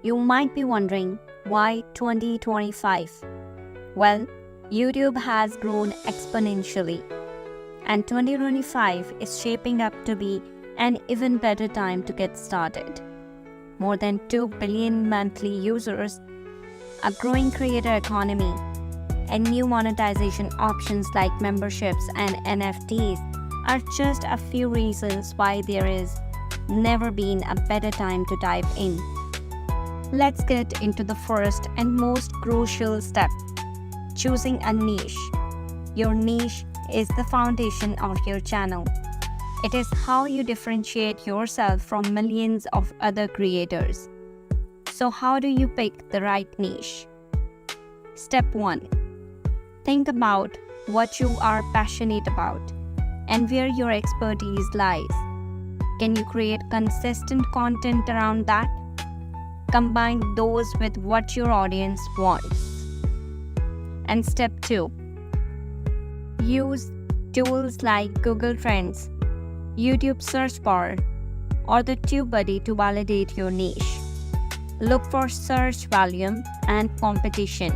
You might be wondering, why 2025? Well, YouTube has grown exponentially, and 2025 is shaping up to be an even better time to get started. More than 2 billion monthly users, a growing creator economy, and new monetization options like memberships and NFTs are just a few reasons why there is never been a better time to dive in. Let's get into the first and most crucial step: choosing a niche. Your niche is the foundation of your channel. It is how you differentiate yourself from millions of other creators. So how do you pick the right niche? Step 1. Think about what you are passionate about and where your expertise lies. Can you create consistent content around that? Combine those with what your audience wants. And step 2. Use tools like Google Trends, YouTube search bar, or the TubeBuddy to validate your niche. Look for search volume and competition.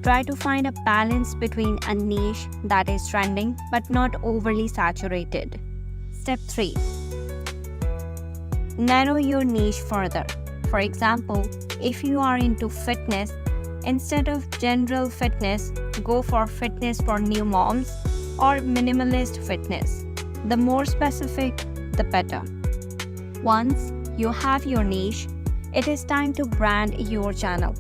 Try to find a balance between a niche that is trending but not overly saturated. Step 3. Narrow your niche further. For example, if you are into fitness, instead of general fitness, go for fitness for new moms or minimalist fitness. The more specific, the better. Once you have your niche, it is time to brand your channel.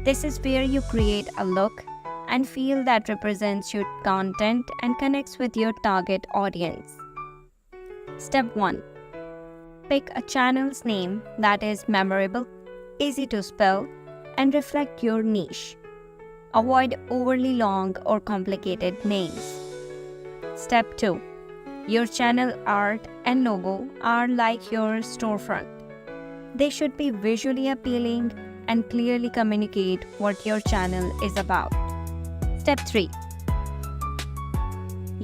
This is where you create a look and feel that represents your content and connects with your target audience. Step 1. Pick a channel's name that is memorable, easy to spell, and reflect your niche. Avoid overly long or complicated names. Step 2. Your channel art and logo are like your storefront. They should be visually appealing and clearly communicate what your channel is about. Step 3.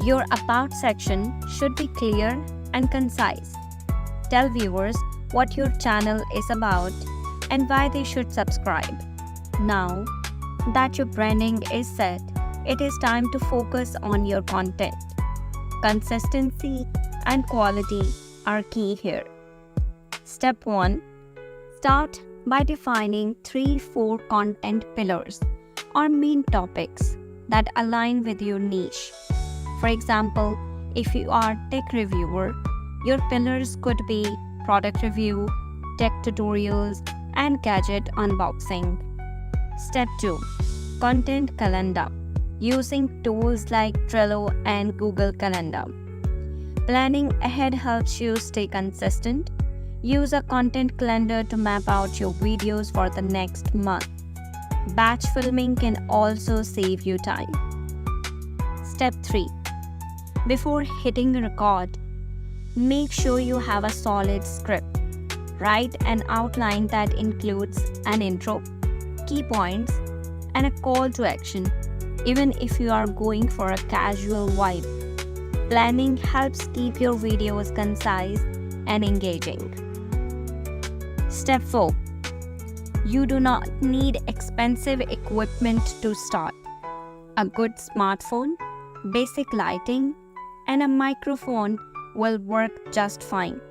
Your About section should be clear and concise. Tell viewers what your channel is about and why they should subscribe. Now that your branding is set, it is time to focus on your content. Consistency and quality are key here. Step 1. Start by defining 3-4 content pillars or main topics that align with your niche. For example, if you are a tech reviewer, your pillars could be product review, tech tutorials, and gadget unboxing. Step 2. Content calendar. Using tools like Trello and Google Calendar. Planning ahead helps you stay consistent. Use a content calendar to map out your videos for the next month. Batch filming can also save you time. Step 3. Before hitting record, make sure you have a solid script. Write an outline that includes an intro, key points, and a call to action, even if you are going for a casual vibe. Planning helps keep your videos concise and engaging. Step 4. You do not need expensive equipment to start. A good smartphone, basic lighting, and a microphone will work just fine.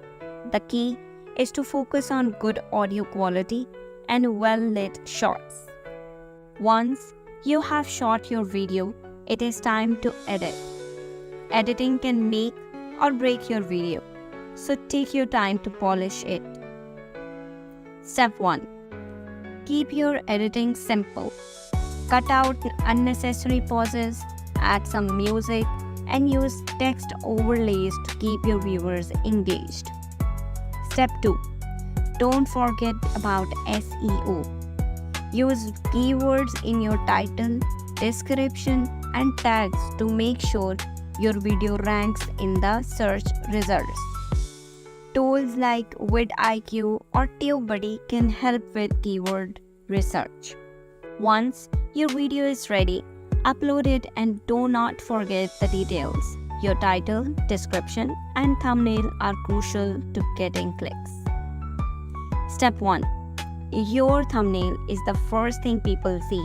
The key is to focus on good audio quality and well-lit shots. Once you have shot your video, it is time to edit. Editing can make or break your video, so take your time to polish it. Step 1. Keep your editing simple. Cut out unnecessary pauses, add some music, and use text overlays to keep your viewers engaged. Step 2. Don't forget about SEO. Use keywords in your title, description, and tags to make sure your video ranks in the search results. Tools like vidIQ or TubeBuddy can help with keyword research. Once your video is ready, upload it and do not forget the details. Your title, description, and thumbnail are crucial to getting clicks. Step 1. Your thumbnail is the first thing people see.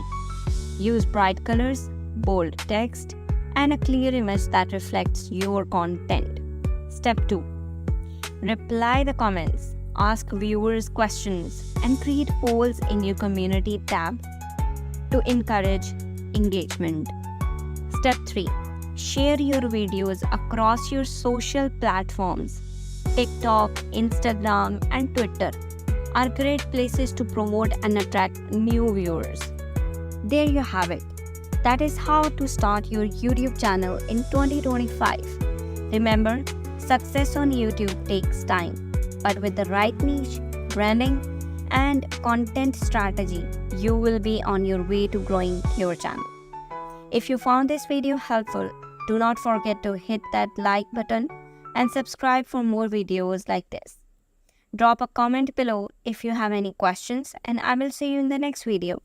Use bright colors, bold text, and a clear image that reflects your content. Step 2. Reply the comments. Ask viewers questions and create polls in your community tab to encourage engagement. Step 3. Share your videos across your social platforms. TikTok, Instagram, and Twitter are great places to promote and attract new viewers. There you have it. That is how to start your YouTube channel in 2025. Remember, success on YouTube takes time, but with the right niche, branding, and content strategy, you will be on your way to growing your channel. If you found this video helpful, do not forget to hit that like button and subscribe for more videos like this. Drop a comment below if you have any questions, and I will see you in the next video.